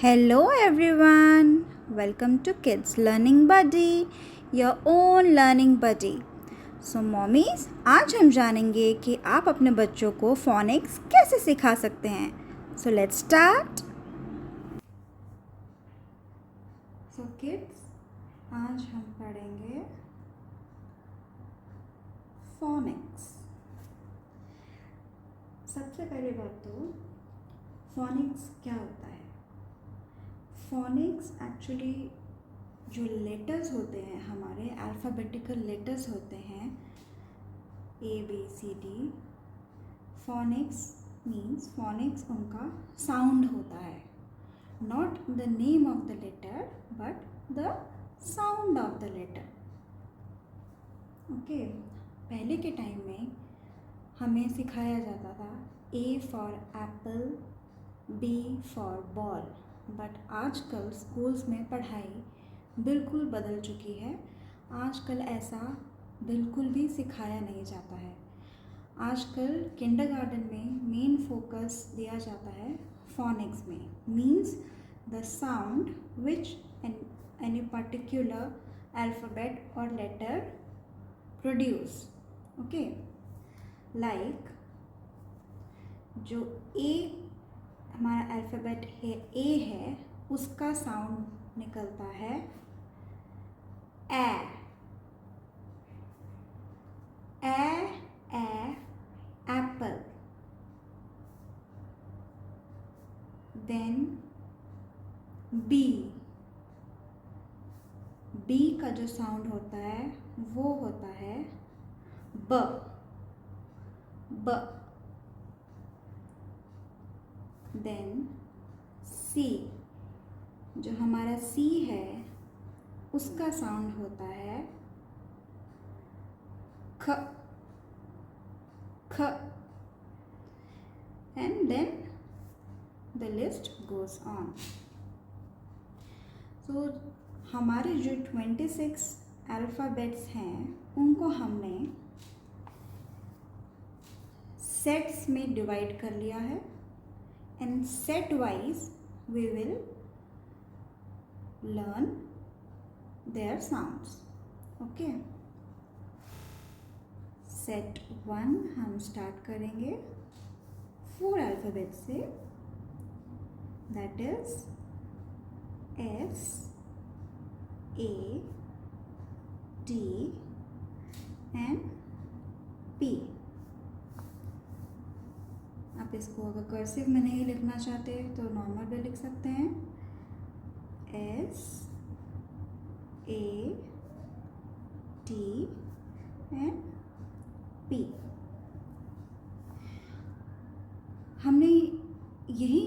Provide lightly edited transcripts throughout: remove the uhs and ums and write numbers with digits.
Hello everyone, welcome to Kids Learning Buddy, your own learning buddy. So mommies, आज हम जानेंगे कि आप अपने बच्चों को phonics कैसे सिखा सकते हैं. So let's start. So kids, आज हम पढ़ेंगे phonics. सबसे पहले बात तो phonics क्या होता है. फोनिक्स एक्चुअली जो लेटर्स होते हैं, हमारे अल्फ़ाबेटिकल लेटर्स होते हैं ABCD. फोनिक्स मीन्स फोनिक्स उनका साउंड होता है, not the name of the letter but the sound of the letter. Okay, पहले के टाइम में हमें सिखाया जाता था A for apple, B for ball. But आजकल स्कूल्स में पढ़ाई बिल्कुल बदल चुकी है. आजकल ऐसा बिल्कुल भी सिखाया नहीं जाता है. आजकल किंडरगार्टन में मेन फोकस दिया जाता है फोनिक्स में, means the sound which any particular alphabet और लेटर प्रोड्यूस. ओके, लाइक जो ए हमारा अल्फ़ाबेट है ए है, उसका साउंड निकलता है A. Apple. Then B. B का जो साउंड होता है वो होता है ब. Then C. जो हमारा सी है उसका साउंड होता है ख. And then the list goes on. So हमारे जो 26 अल्फ़ाबेट्स हैं उनको हमने सेट्स में डिवाइड कर लिया है. And set wise we will learn their sounds. Okay, set 1 हम स्टार्ट करेंगे 4 अल्फ़ाबेट से, that is S, A, T and P. आप इसको अगर कर्सिव में नहीं लिखना चाहते तो नॉर्मल भी लिख सकते हैं. S, A, T and P. हमने यही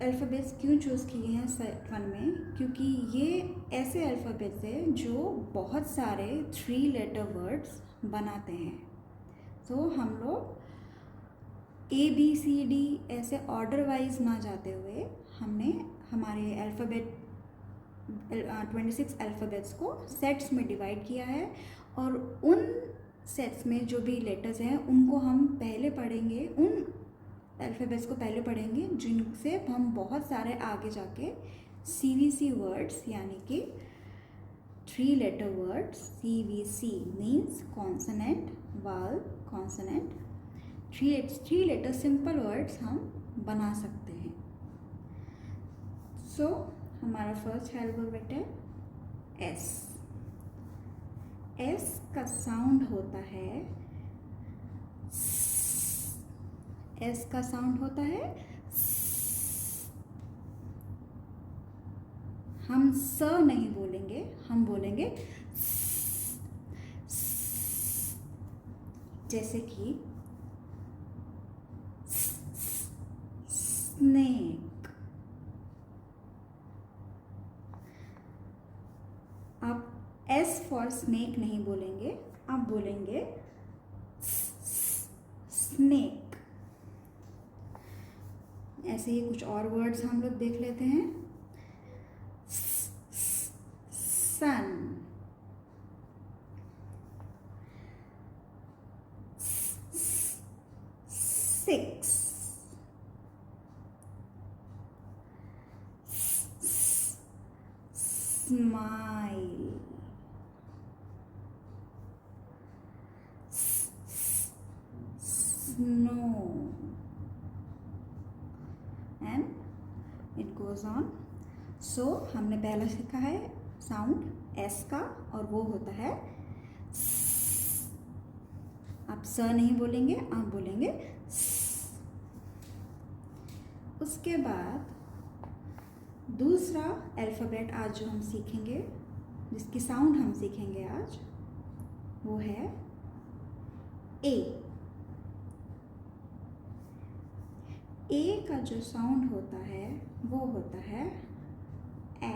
अल्फ़ाबेट्स क्यों चूज़ किए हैं सेट 1 में, क्योंकि ये ऐसे अल्फ़ाबेट्स हैं जो बहुत सारे 3 लेटर वर्ड्स बनाते हैं. तो हम लोग ABCD ऐसे ऑर्डर वाइज ना जाते हुए हमने हमारे अल्फ़ाबेट 26 अल्फ़ाबेट्स को सेट्स में डिवाइड किया है. और उन सेट्स में जो भी लेटर्स हैं उनको हम पहले पढ़ेंगे, उन अल्फ़ाबेट्स को पहले पढ़ेंगे जिनसे हम बहुत सारे आगे जाके CVC वर्ड्स यानी कि 3 letter words, CVC means consonant, vowel, consonant, 3 letter simple words हम बना सकते हैं. सो हमारा फर्स्ट अल्फ़ाबेट है S. S का साउंड होता है S का साउंड होता है. हम स नहीं बोलेंगे, हम बोलेंगे जैसे कि स्नेक. आप S फॉर स्नेक नहीं बोलेंगे, आप बोलेंगे स्नेक. ऐसे ही कुछ और वर्ड्स हम लोग देख लेते हैं. सन. Six. smile, snow, and it goes on. So हमने पहला सीखा है साउंड एस का और वो होता है स। आप स नहीं बोलेंगे, आप बोलेंगे स। उसके बाद दूसरा अल्फ़ाबेट आज जो हम सीखेंगे, जिसकी साउंड हम सीखेंगे आज, वो है ए। ए का जो साउंड होता है वो होता है ए।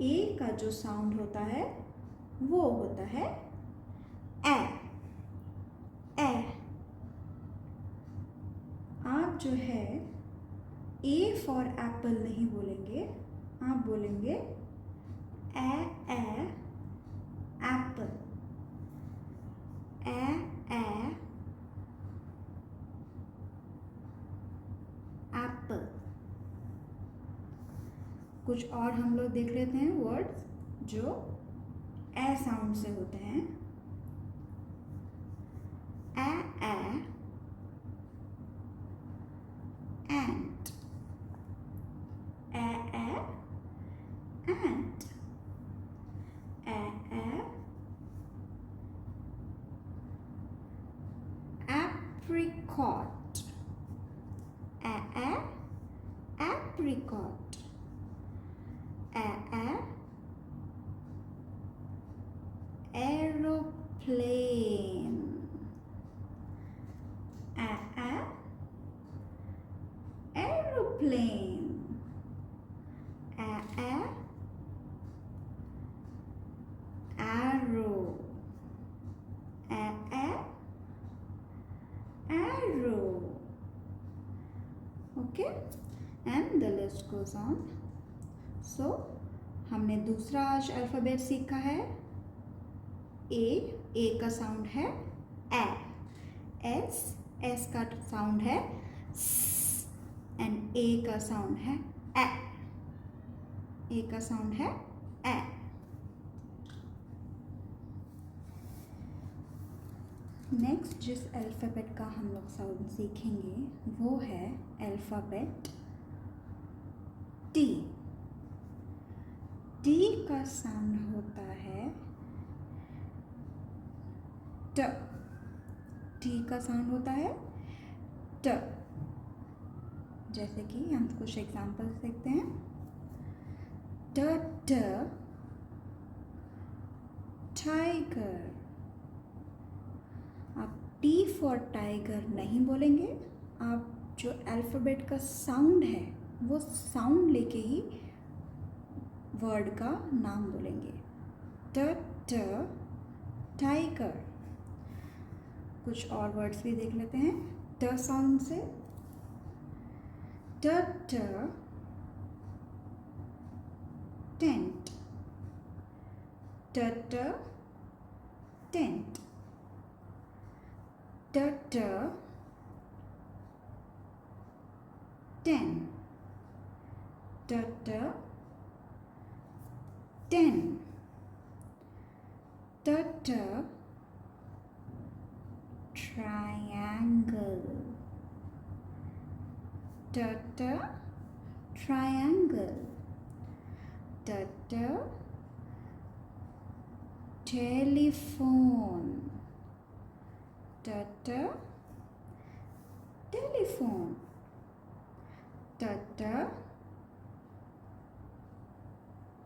ए का जो साउंड होता है वो होता है ए। ए। आप जो है ए फॉर एप्पल नहीं बोलेंगे, आप बोलेंगे ए एप्पल, ए एप्पल। कुछ और हम लोग देख लेते हैं वर्ड्स जो ए साउंड से होते हैं। ए एंट, एंट, apricot, apricot, aeroplane, aeroplane, arrow, arrow. Okay, and the list goes on. So हमने दूसरा आज अल्फ़ाबेट सीखा है ए का साउंड है ए, एस का साउंड है स, एंड ए का साउंड है ए का साउंड है ए। नेक्स्ट जिस अल्फ़ाबेट का हम लोग साउंड सीखेंगे वो है अल्फ़ाबेट टी। टी का साउंड होता है ट। टी का साउंड होता है ट। जैसे कि हम कुछ एग्जाम्पल्स देखते हैं। ट टाइगर। आप टी फॉर टाइगर नहीं बोलेंगे, आप जो अल्फ़ाबेट का साउंड है वो साउंड लेके ही वर्ड का नाम बोलेंगे। ट टाइगर। कुछ और वर्ड्स भी देख लेते हैं ट साउंड से। ट टेंट, ट टेंट, ट टेन, ट टेन, ट triangle, ट triangle, ट telephone, ट telephone, ट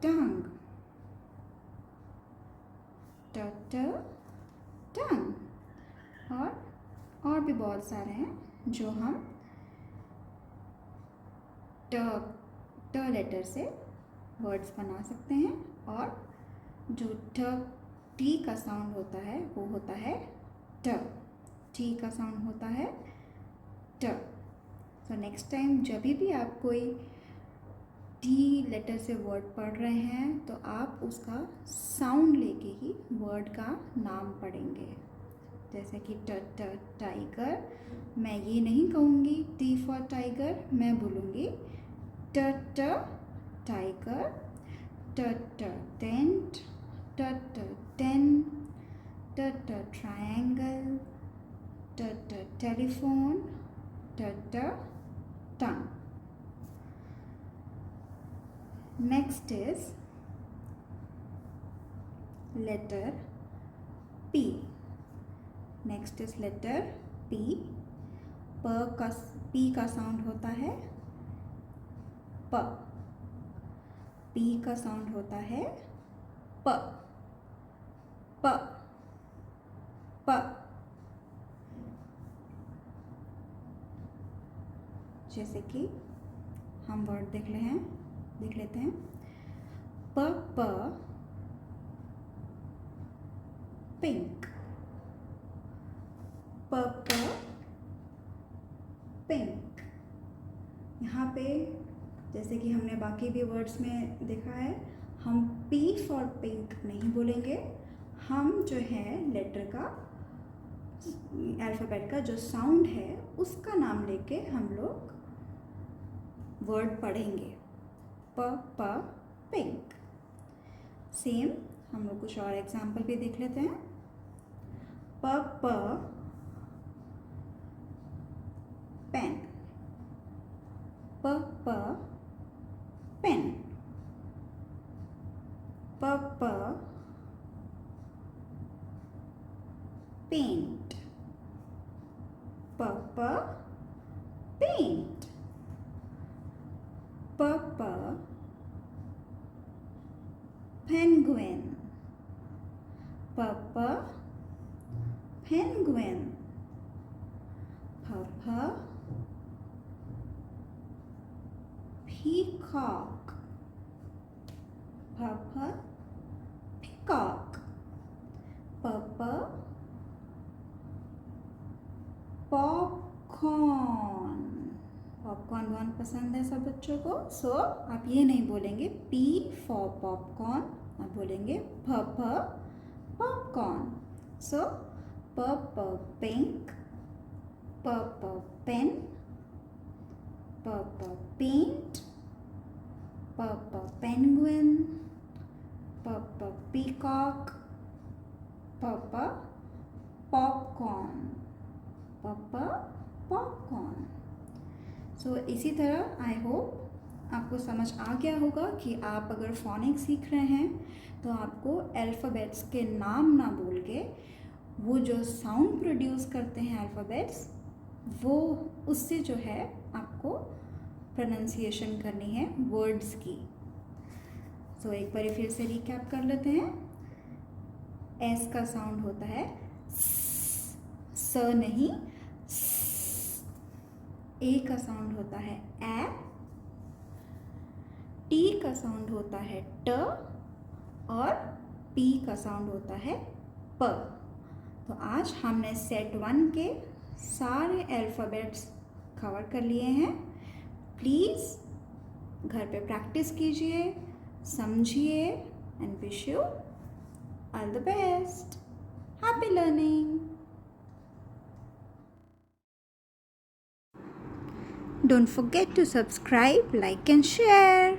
tongue, ट tongue। और भी बहुत सारे हैं जो हम ट लेटर से वर्ड्स बना सकते हैं, और जो टी का साउंड होता है वो होता है ट। टी का साउंड होता है ट। सो नेक्स्ट टाइम जब भी आप कोई टी लेटर से वर्ड पढ़ रहे हैं तो आप उसका साउंड लेके ही वर्ड का नाम पढ़ेंगे। जैसे कि टाइगर, मैं ये नहीं कहूँगी टी फॉर टाइगर, मैं बोलूँगी ट tiger, t tent, t ten, t triangle, t telephone, t tongue. Next is letter P. Next is letter P. P का साउंड होता है प. P का साउंड होता है प. प प. जैसे कि हम वर्ड देख लेते हैं. प पिंक. प पिंक. यहाँ पे जैसे कि हमने बाकी भी वर्ड्स में देखा है, हम P फॉर पिंक नहीं बोलेंगे. हम जो है लेटर का, अल्फ़ाबेट का जो साउंड है उसका नाम लेके हम लोग वर्ड पढ़ेंगे. प पिंक. सेम हम लोग कुछ और एग्जाम्पल भी देख लेते हैं. प पेन. प पेन. प पेंट. प पेंट. प penguin. प penguin. P peacock. P peacock. P popcorn. Popcorn बहुत पसंद है सब बच्चों को. सो आप ये नहीं बोलेंगे P फॉर पॉपकॉर्न, आप बोलेंगे प पॉपकॉर्न. सो प पिंक, प पेन, प पेंट, प पेंगुइन, प पीकॉक, प पॉपकॉर्न. प पॉपकॉर्न. सो इसी तरह आई होप आपको समझ आ गया होगा कि आप अगर फोनिक्स सीख रहे हैं तो आपको अल्फ़ाबेट्स के नाम ना बोल के वो जो साउंड प्रोड्यूस करते हैं अल्फ़ाबेट्स, वो उससे जो है आपको प्रोनाउंसिएशन करनी है वर्ड्स की. सो एक बार फिर से रिकैप कर लेते हैं. एस का साउंड होता है स नहीं. ए का साउंड होता है ए. टी का साउंड होता है ट. और पी का साउंड होता है प. तो आज हमने सेट 1 के सारे अल्फ़ाबेट्स कवर कर लिए हैं. प्लीज़ घर पे प्रैक्टिस कीजिए, समझिए, and wish you all the best. Happy learning. Don't forget to subscribe, like and share.